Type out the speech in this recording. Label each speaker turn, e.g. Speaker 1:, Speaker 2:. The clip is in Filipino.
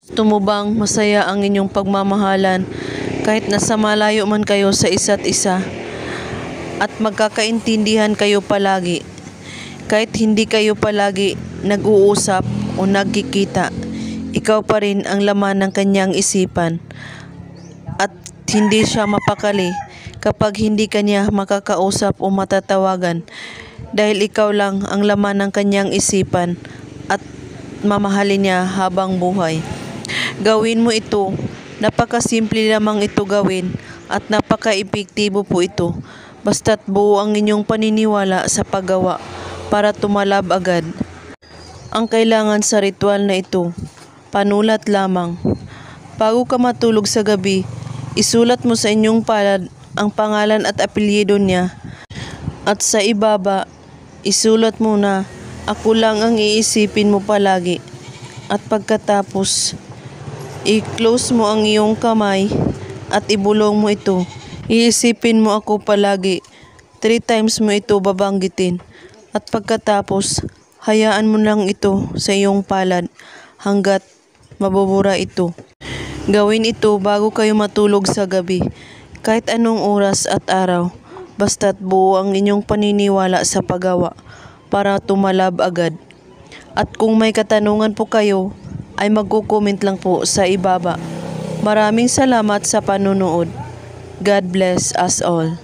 Speaker 1: Gusto mo bang masaya ang inyong pagmamahalan kahit nasa malayo man kayo sa isa't isa at magkakaintindihan kayo palagi? Kahit hindi kayo palagi nag-uusap o nagkikita, ikaw pa rin ang laman ng kanyang isipan at hindi siya mapakali kapag hindi kanya makakausap o matatawagan dahil ikaw lang ang laman ng kanyang isipan at mamahalin niya habang buhay. Gawin mo ito. Napakasimple lamang ito gawin at napaka-epektibo po ito. Basta't buo ang inyong paniniwala sa paggawa para tumalab agad. Ang kailangan sa ritual na ito, panulat lamang. Bago ka matulog sa gabi, isulat mo sa inyong palad ang pangalan at apelyido niya. At sa ibaba, isulat mo na ako lang ang iisipin mo palagi. At pagkatapos, i-close mo ang iyong kamay at ibulong mo ito. Iisipin mo ako palagi. 3 times mo ito babanggitin. At pagkatapos, hayaan mo lang ito sa iyong palad hanggat mabubura ito. Gawin ito bago kayo matulog sa gabi, kahit anong oras at araw. Basta't buo ang inyong paniniwala sa paggawa para tumalab agad. At kung may katanungan po kayo, ay magko-comment lang po sa ibaba. Maraming salamat sa panunood. God bless us all.